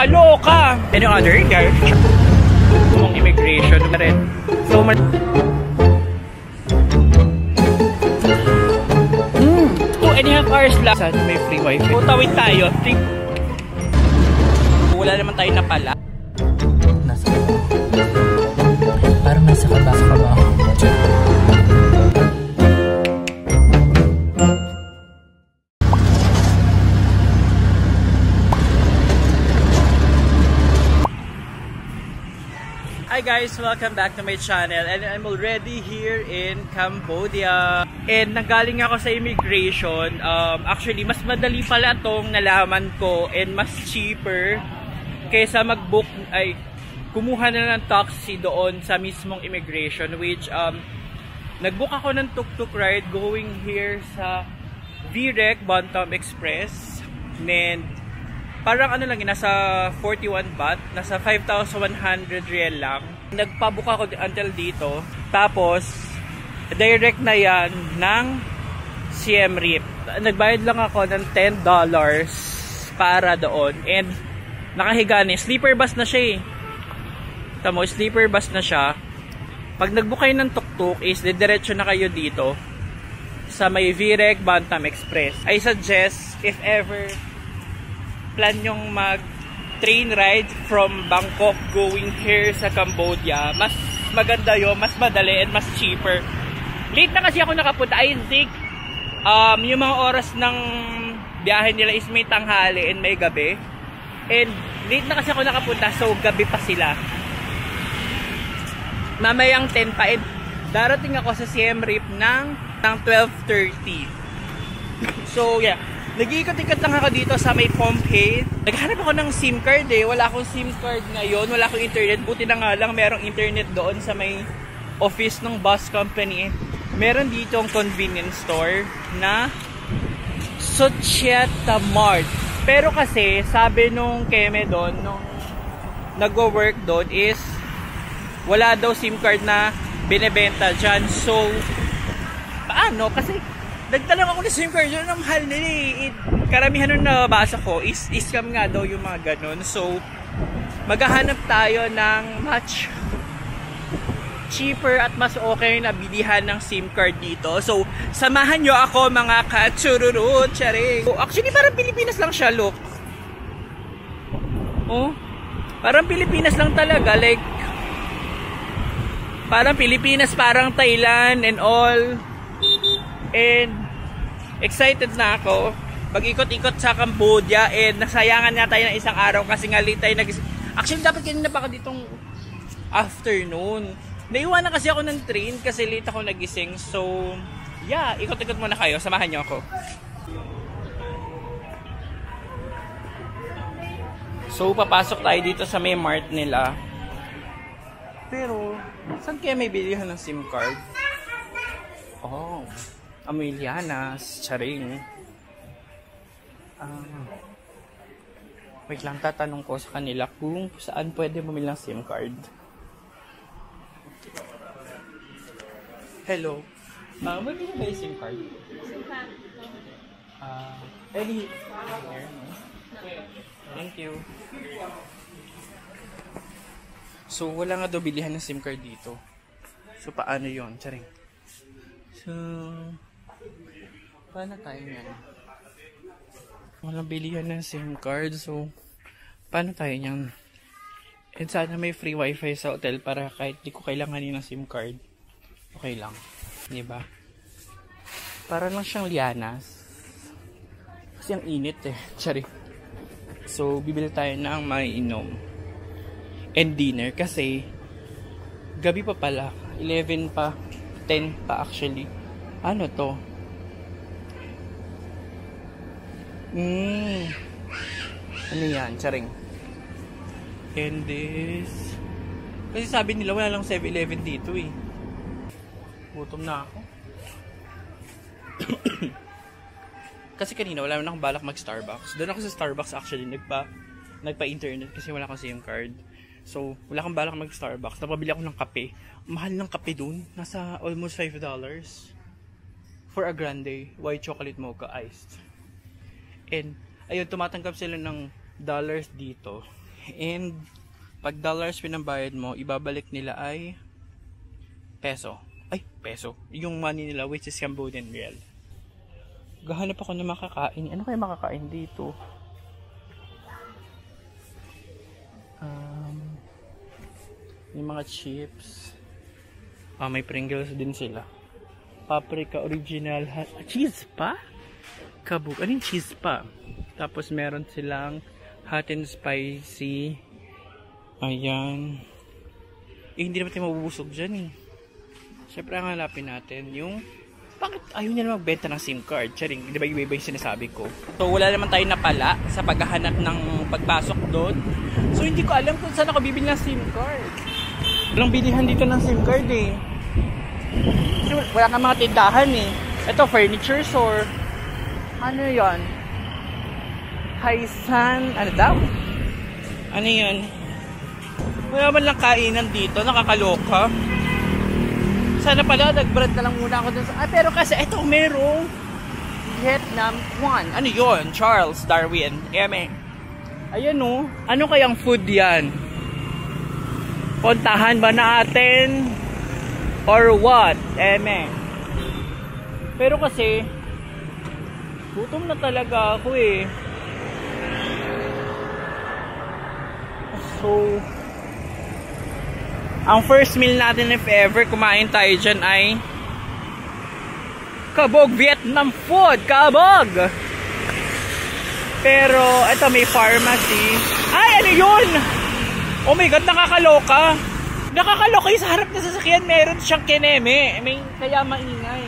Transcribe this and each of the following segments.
Kaloka! Any other guys? Kung immigration na rin. So, 2.5 hours lang. Saan may free wifi? So, tawid tayo. Wala naman tayo na pala. Nasa kabaho. Parang nasa kabaho. Hi guys! Welcome back to my channel, and I'm already here in Cambodia. And nanggaling ako sa immigration. Actually, mas madali pala itong nalaman ko and mas cheaper kaysa mag-book, ay kumuha na ng taxi doon sa mismong immigration, which nag-book ako ng tuk-tuk ride going here sa VREC Bantam Express. And parang ano lang, nasa 41 baht, nasa 5,100 riel lang. Nagpabook ako until dito. Tapos, direct na yan ng Siem Reap. Nagbayad lang ako ng $10 para doon. And nakahiga na. Sleeper bus na siya eh. Tamo, sleeper bus na siya. Pag nagbook kayo ng tuk-tuk is diretso na kayo dito sa may VREC Bantam Express. I suggest, if ever plan yung mag train ride from Bangkok going here sa Cambodia, mas maganda yun, mas madali and mas cheaper. Late na kasi ako nakapunta. I think yung mga oras ng biyahe nila is may tanghali and may gabi, and late na kasi ako nakapunta, so gabi pa sila. Mamayang 10 pa, and darating ako sa Siem Reap ng 12:30. So yeah, nag-iikot-ikot lang ako dito sa may Pompey. Naghanap ako ng SIM card eh. Wala akong SIM card ngayon. Wala akong internet. Buti na nga lang merong internet doon sa may office ng bus company. Meron dito ang convenience store na Suchieta Mart. Pero kasi, sabi nung Keme doon, nung nagwo-work doon is wala daw SIM card na binebenta dyan. So, paano? Kasi nagtanong ako ng SIM card yun, ang mahal nila eh. Karamihan nung nabasa ko is scam nga daw yung mga ganun. So, maghahanap tayo ng much cheaper at mas okay na bilihan ng SIM card dito. So, samahan nyo ako mga katsururut, charing. So, actually, parang Pilipinas lang siya, look. Oh, parang Pilipinas lang talaga. Like, parang Pilipinas, parang Thailand and all. And excited na ako mag-ikot-ikot sa Cambodia, and nasayangan nga tayo ng isang araw kasi nga late tayo actually dapat kanina pa ako ditong afternoon. Naiwanan kasi ako ng train kasi late ako nagising. So yeah, ikot-ikot muna kayo, samahan niyo ako. So papasok tayo dito sa may mart nila. Pero saan kaya may bilihan ng SIM card? Oh, Amelianas, charing. Wait lang, tatanong ko sa kanila kung saan pwede bumili ng SIM card. Hello. May bili ba yung SIM card? SIM card? Any? Thank you. So, wala nga daw bilihan ng SIM card dito. So, paano yun? Charing. So, paano tayo yan? Walang bilihan ng SIM card. So, paano tayo yan? And sana may free wifi sa hotel para kahit di ko kailanganin ng SIM card, okay lang. Diba? Para lang siyang lianas. Kasi ang init eh. Sorry. So, bibili tayo ng maiinom. And dinner. Kasi, gabi pa pala. 11 pa. 10 pa actually. Ano to? Ano yan? Charing. And this. Kasi sabi nila wala lang 7-Eleven dito eh. Gutom na ako. Kasi kanina wala na akong balak mag-Starbucks. Doon ako sa Starbucks actually. Nagpa-internet kasi wala akong SIM card. So, wala akong balak mag-Starbucks. Napabili ako ng kape. Mahal ng kape dun. Nasa almost $5. For a grande white chocolate mocha iced. And, ayun, tumatanggap sila ng dollars dito. And pag dollars pinambayad mo, ibabalik nila ay peso. Ay, peso. Yung money nila, which is Cambodian real. Gahanap ako ng makakain. Ano kaya makakain dito? Yung mga chips. May Pringles din sila. Paprika original. Cheese pa? Kabuk. Ano yung cheese pa? Tapos meron silang hot and spicy. Ayan. Hindi naman tayo mabubusog dyan eh. Siyempre ang hanapin natin yung bakit ayaw niya na magbenta ng SIM card? Charing, di ba iba-iba yung sinasabi ko? So wala naman tayo napala sa paghahanap ng pagpasok doon. So hindi ko alam kung saan ako bibili ng SIM card. Walang bilihan dito ng SIM card eh. Wala kang mga tindahan eh. Ito, furniture store. Ano yan? Haisan, ano daw? Ano yun? Wala man lang kainan dito, nakakaloka. Sana pala, nag-brand na lang muna ako dun sa... pero kasi ito, merong Vietnam 1. Ano yun? Charles Darwin. Eme. Ayan o. Ano kayang food yan? Puntahan ba natin? Or what? Eme. Pero kasi, gutom na talaga ako eh. So, ang first meal natin if ever kumain tayo dyan ay kabog Vietnam food. Kabog! Pero, ito may pharmacy. Ay, ano yun? Oh my God, nakakaloka. Nakakaloka yung sa harap na sasakyan. Meron siyang kineme. Kaya maingay.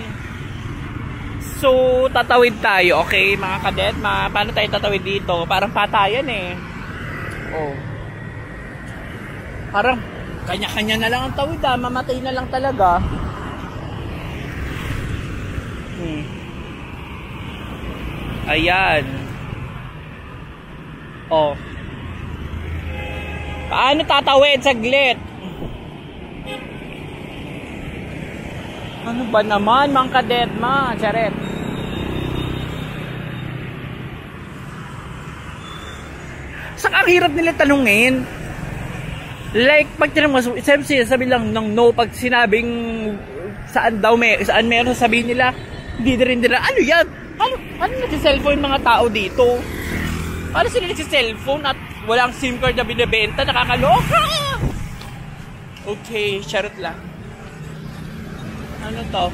So, tatawid tayo. Okay, mga kadet? Paano tayo tatawid dito? Parang patayan eh. Oh. Parang kanya-kanya na lang ang tawid mamatay na lang talaga. Ayan. Oh. Paano tatawid? Saglit. Ano ba naman, mga kadetma? Charet. Saan ang hirap nila tanungin? Like, pag tinanong mo, sabi lang ng no, pag sinabing saan meron, sabihin nila, hindi rin nila, ano yan? Ano nagsiselfone mga tao dito? Paano sila nagsiselfone at walang SIM card na binibenta? Nakakaloka! Okay, charot lang. Ano to?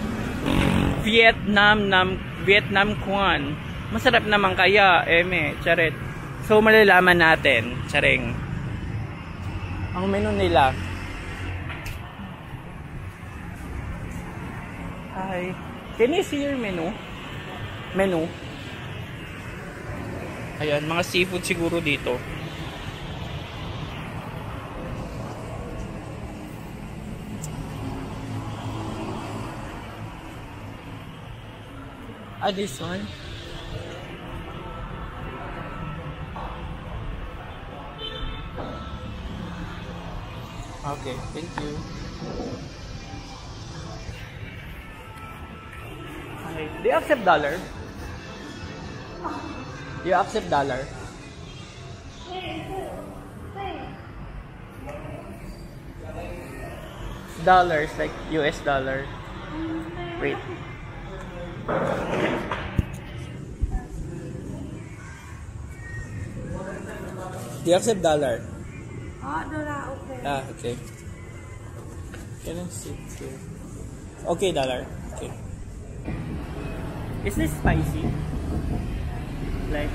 Vietnam Quan. Masarap naman kaya, eme, charet. So, malalaman natin, charing. Ang menu nila. Hi. Can you see your menu? Menu. Ayan, mga seafood siguro dito. This one. Okay, thank you. Okay. Do you accept dollar? Do you accept dollar? Dollars, like US dollar. Wait. Do you accept dollar? Dollar, okay. Okay. Can I sit here? Okay, dollar. Okay. Is this spicy? Like?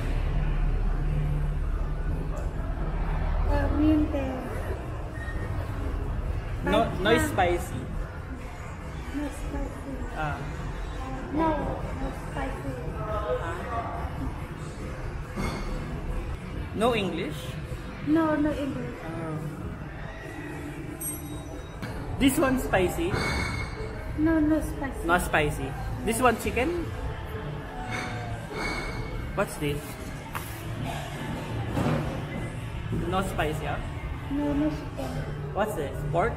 No spicy. No spicy. No spicy. No English? No English. This one spicy? No spicy. Not spicy. This one chicken? What's this? No spicy, huh? No spicy. What's this? Pork?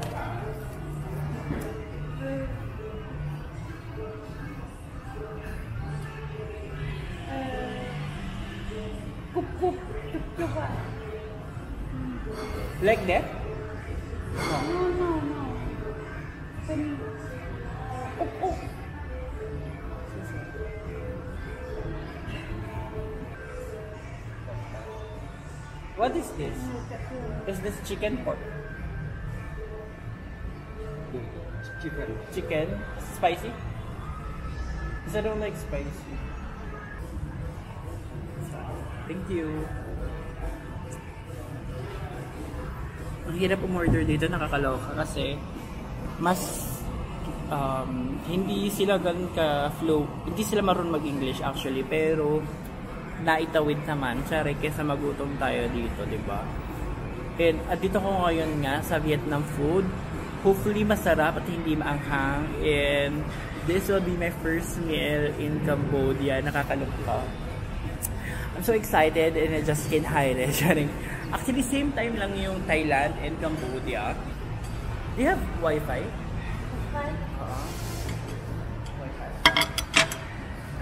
Like that? No. Oh. What is this? Is this chicken pork? Chicken? Spicy? Because I don't like spicy. Thank you. Ang hirap umorder dito, nakakaloka kasi mas hindi sila ganun ka-flow. Hindi sila marunong mag-English actually, pero naitawid naman. Sorry, kesa magutom tayo dito, di ba? And dito ko ngayon nga sa Vietnam food. Hopefully masarap at hindi maanghang. And this will be my first meal in Cambodia. Nakakaloka. I'm so excited and I just can't hide it. Actually, same time lang yung Thailand and Cambodia. Do you have Wi-Fi? Wi-Fi.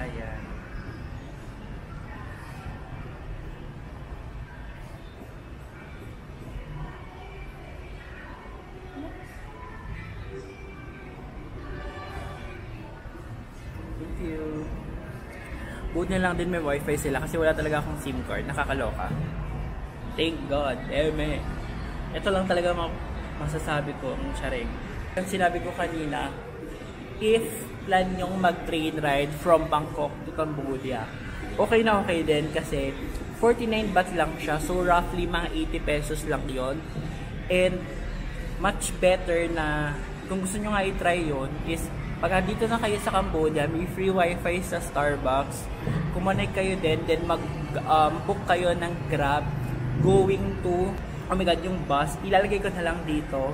Ayan. Thank you. Buti na lang din may Wi-Fi sila kasi wala talaga akong SIM card. Nakakaloka. Thank God. Eme. Ito lang talaga masasabi ko ang sharing. Ang sinabi ko kanina, if plan nyong mag-train ride from Bangkok to Cambodia, okay na okay din kasi 49 baht lang siya. So roughly mga 80 pesos lang yon. And much better na kung gusto nyo nga i-try yon is pag dito na kayo sa Cambodia, may free wifi sa Starbucks. Kumonect kayo din, then mag-book kayo ng Grab going to, oh my god, yung bus. Ilalagay ko na lang dito.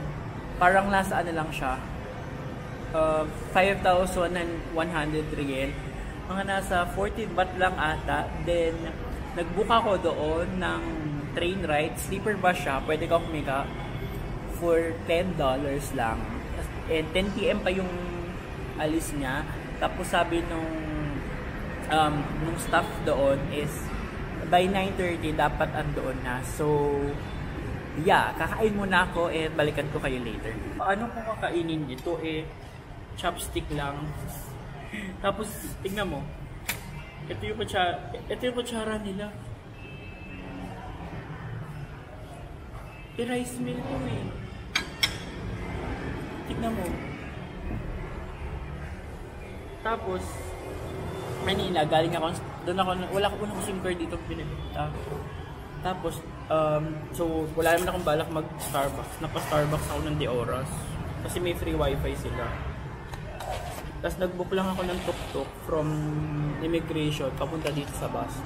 Parang nasa ano lang siya. 5,100 riel. Mga nasa 40 baht lang ata. Then, nag-book ako doon ng train ride. Sleeper bus siya. Pwede ka kumika for $10 lang. And 10 PM pa yung alis niya. Tapos sabi nung staff doon is by 9:30 dapat andoon na. So yeah, kakain muna ako and balikan ko kayo later. Ano ko kakainin ito chopstick lang. Tapos tingnan mo. Ito yung kutsara nila. Rice meal ko Tingnan mo. Tapos, Manila, galing ako, wala ko unang SIM card dito pinagpunta. Tapos, so, wala naman akong balak mag-Starbucks. Napa-Starbucks ako ng oras. Kasi may free wifi sila. Tapos, nag-book lang ako ng tuk-tuk from immigration, papunta dito sa bus.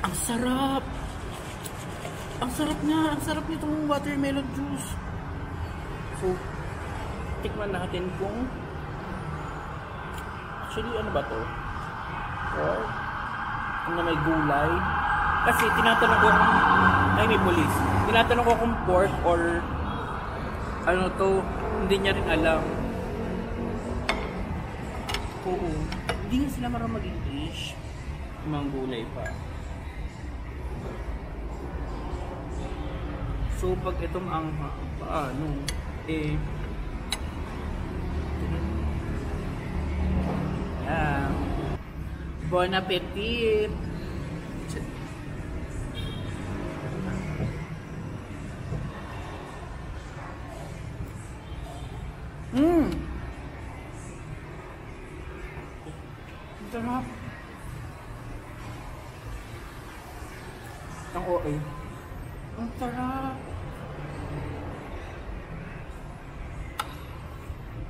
Ang sarap! Ang sarap nga! Ang sarap nitong watermelon juice. So, tikman natin kung actually ano ba to? Or na may gulay. Kasi tinatanong ko kung may police. Tinatanong ko kung pork or ano to, hindi niya rin alam. Oo. Hindi nga sila marunong mag-English. Mga gulay pa. So pag itong ang paano yeah. Bon appetit! Sarap! Ang OA. Ang sarap!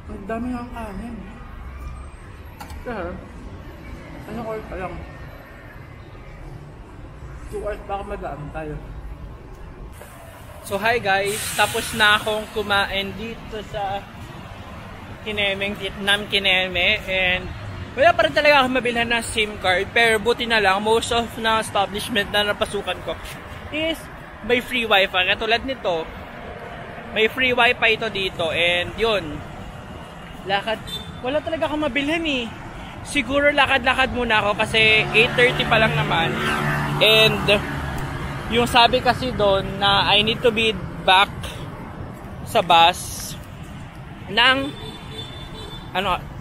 Ang dami ng kanin. Sir, ano oras pa lang? 2 hours baka magaan tayo. So hi guys, tapos na akong kumain dito sa Kinemeng, Vietnam Kineme. And wala pa rin talaga akong mabilhan ng SIM card. Pero buti na lang, most of na establishment na napasukan ko is may free wifi. Katulad nito, may free wifi ito dito. And yun, lakad, wala talaga akong mabilhan Siguro lakad-lakad muna ako kasi 8:30 pa lang naman. And Yung sabi kasi doon na I need to be back sa bus ng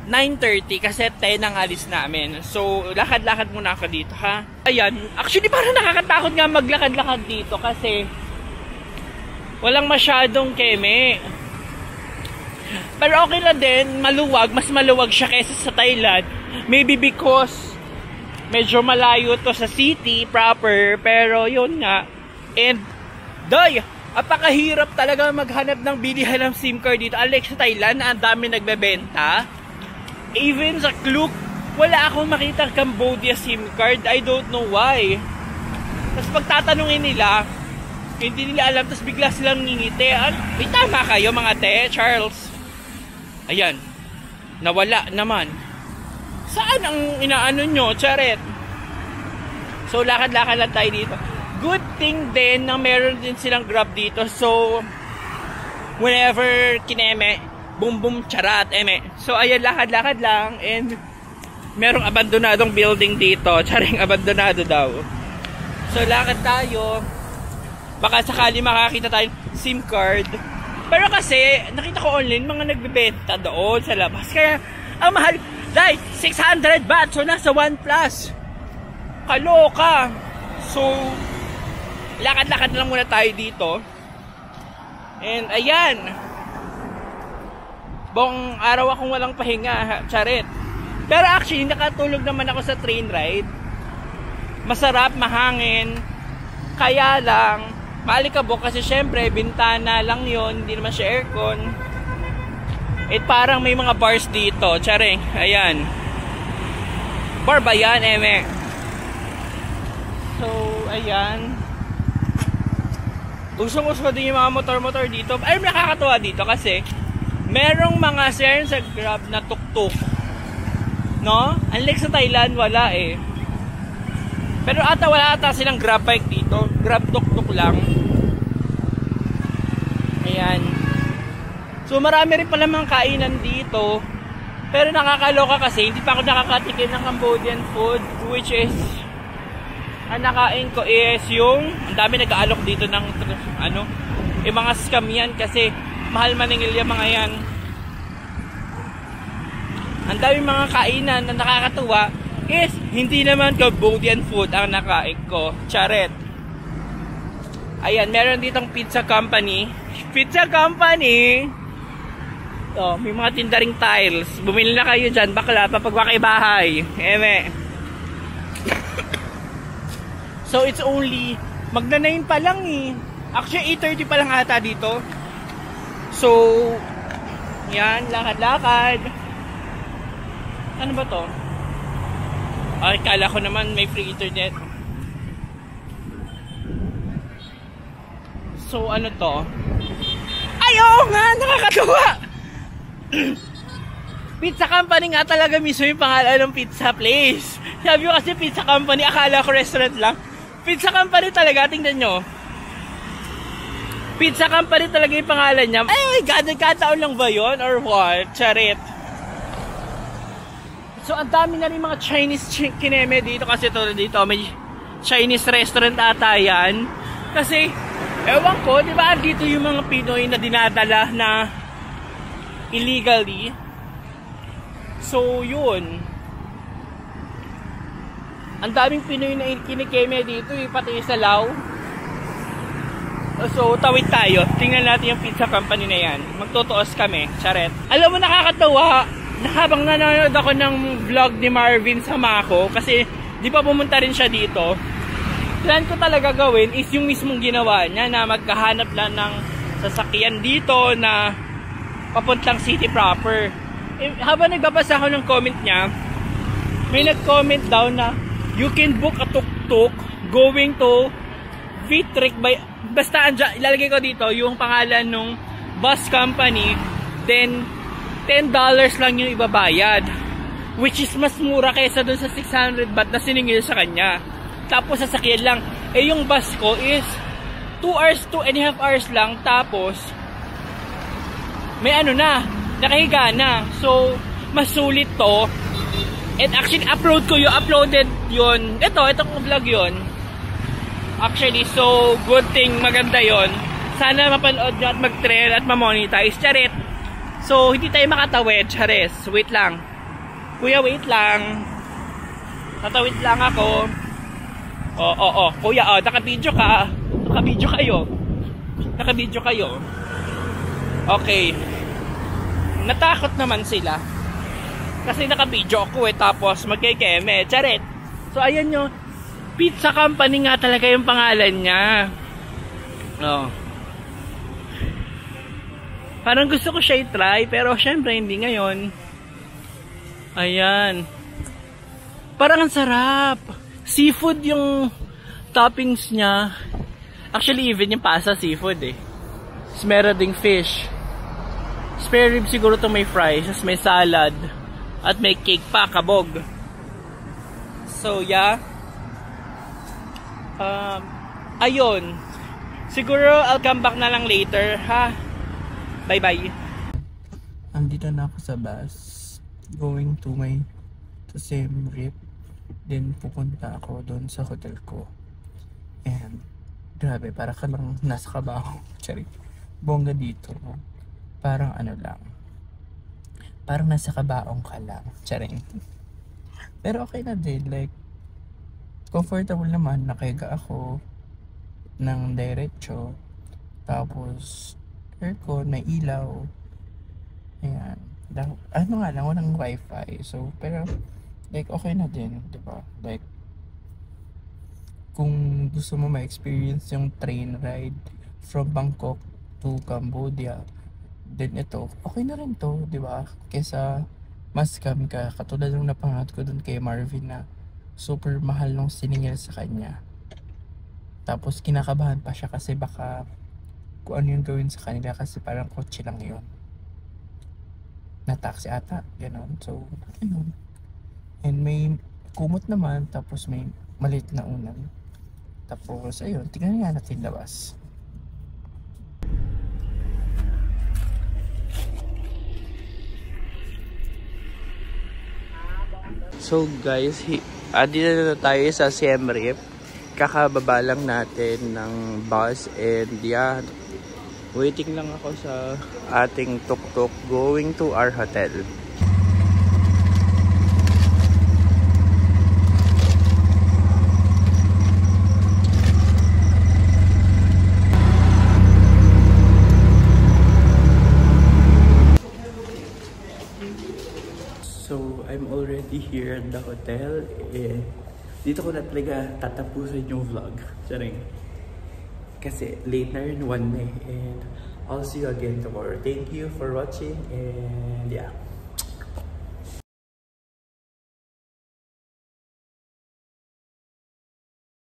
9:30 kasi 10 ang alis namin. So, lakad-lakad muna ako dito, ha? Ayan. Actually, parang nakakatakot nga maglakad-lakad dito kasi walang masyadong keme. Pero okay lang din, maluwag. Mas maluwag siya kaysa sa Thailand. Maybe because medyo malayo to sa city proper. Pero yun nga. And, doy! Apakahirap talaga maghanap ng bilihan ng SIM card dito. Unlike sa Thailand, ang dami nagbebenta. Even sa Klook, wala akong makita Cambodia SIM card. I don't know why. Tapos pagtatanungin nila, hindi nila alam, tapos bigla silang ngingiti. May tama kayo mga te, Charles? Ayan. Nawala naman. Saan ang inaano nyo, Charet? So, lakad-lakad lang tayo dito. Good thing din na meron din silang Grab dito. So, whenever kineme, boom boom charat eme. So ayan, lakad-lakad lang and merong abandonadong building dito. Charing abandonado daw. So lakad tayo. Baka sakali makakita tayo SIM card. Pero kasi nakita ko online mga nagbebenta doon sa labas. Kaya ang mahal, like 600 baht. So nasa OnePlus. Kaloka. So lakad-lakad lang muna tayo dito. And ayan. Buong araw akong walang pahinga, Charet. Pero actually, nakatulog naman ako sa train ride. Masarap, mahangin. Kaya lang, maalikabok kasi syempre, bintana lang yon, hindi naman siya aircon. At parang may mga bars dito, Charing. Ayan. Bar ba yan, eme? So, ayan. Gusto din yung mga motor-motor dito. Ay, nakakatuwa dito kasi merong mga sirens sa Grab na tuk-tuk. No? Unlike sa Thailand, wala eh. Pero wala ata silang Grab bike dito. Grab tuk-tuk lang. Ayan. So marami rin pala mga kainan dito. Pero nakakaloka kasi hindi pa ako nakakatikim ng Cambodian food, which is ang nakain ko is yung ang dami nag-aalok dito ng yung mga scam yan kasi mahal maningil yung mga yan. Ang dami mga kainan na nakakatuwa is hindi naman Cambodian food ang nakain ko. Charet. Ayan, meron ditong pizza company. Pizza company! Oh, may mga tindaring tiles. Bumili na kayo dyan, bakla, papagwa kay bahay. Eme. So, it's only magna-9 pa lang eh. Actually, 8:30 pa lang ata dito. So, yan, lakad-lakad. Ano ba to? Ay, kala ko naman may free internet. So, ano to? Ay, oo nga, nakakatuwa! Pizza company nga talaga mismo yung pangalan ng pizza place. Sabi ko kasi pizza company, akala ko restaurant lang. Pizza company talaga, tingnan nyo. Pizza company talaga yung pangalan niya. Ay, nagkataon lang ba yun? Or what? Charit. So, ang dami na rin mga Chinese kineme dito kasi dito may Chinese restaurant ata yan. Kasi, ewan ko, di ba dito yung mga Pinoy na dinadala na illegally. So, yun. Ang daming Pinoy na kinikeme dito, pati sa Lao. So, tawid tayo. Tingnan natin yung pizza company na yan. Magtutuos kami. Charet. Alam mo, nakakatawa na habang nanonood ako ng vlog ni Marvin Samako, kasi di pa pumunta rin siya dito, plan ko talaga gawin is yung mismong ginawa niya na magkahanap lang ng sasakyan dito na papuntang city proper. Habang nagbabasa ako ng comment niya, may nag-comment daw na you can book a tuk-tuk going to Vitric by... Basta ilalagay ko dito yung pangalan ng bus company, then $10 lang yung ibabayad, which is mas mura kaysa dun sa 600 baht na siningil sa kanya. Tapos sasakyan lang. Eh yung bus ko is 2.5 hours lang, tapos may nakahiga na. So mas sulit to. And actually uploaded yun. Itong vlog yun. Actually, so good thing, maganda yon. Sana mapanood nyo at mag-trail at ma-monetize. Charet! So, hindi tayo makatawid, chares. Wait lang. Kuya, wait lang. Tatawid lang ako. Kuya, nakabidyo ka. Nakabidyo kayo. Nakabidyo kayo. Okay. Natakot naman sila. Kasi nakabidyo ako tapos magkikeme. Charet! So, ayan nyo. Pizza Company nga talaga yung pangalan niya. Parang gusto ko siya i-try, pero syempre hindi ngayon. Ayan. Parang ang sarap. Seafood yung toppings niya. Actually, even yung pasta seafood eh. Tapos meron ding fish. Spare rib siguro to may fries. Tapos may salad. At may cake pa, kabog. So, yeah. Ayun. Siguro I'll come back na lang later, ha? Bye-bye. Andito na ako sa bus. Going to Siem Reap. Then pupunta ako doon sa hotel ko. And grabe, para ka lang nasa Cubao. Charing. Bongga dito. Parang ano lang. Parang nasa Cabaong ka lang. Charing. Pero okay na din. Like, comfortable naman, nakahiga ako ng diretso, tapos aircon, may ilaw, ayan, ano nga lang, walang wifi, so, pero, like, okay na din, diba, like, kung gusto mo ma-experience yung train ride from Bangkok to Cambodia, then ito, okay na rin to, diba, kesa mas scam ka, katulad ng napangat ko dun kay Marvin na super mahal nung siningil sa kanya. Tapos kinakabahan pa siya kasi baka kung ano yung gawin sa kanila kasi parang kotse lang yun. Na taxi ata, gano'n. So, gano'n. And may kumot naman, tapos may maliit na unan. Tapos, ayun, tingnan nga natin labas. So guys, dito na tayo sa Siem Reap. Kakababa lang natin ng bus and yeah, waiting lang ako sa ating tuk-tuk going to our hotel. So, I'm already here at the hotel. Dito ko na talaga tatapusin yung vlog. Charing. Kasi late na rin, 1 na. And I'll see you again tomorrow. Thank you for watching and yeah.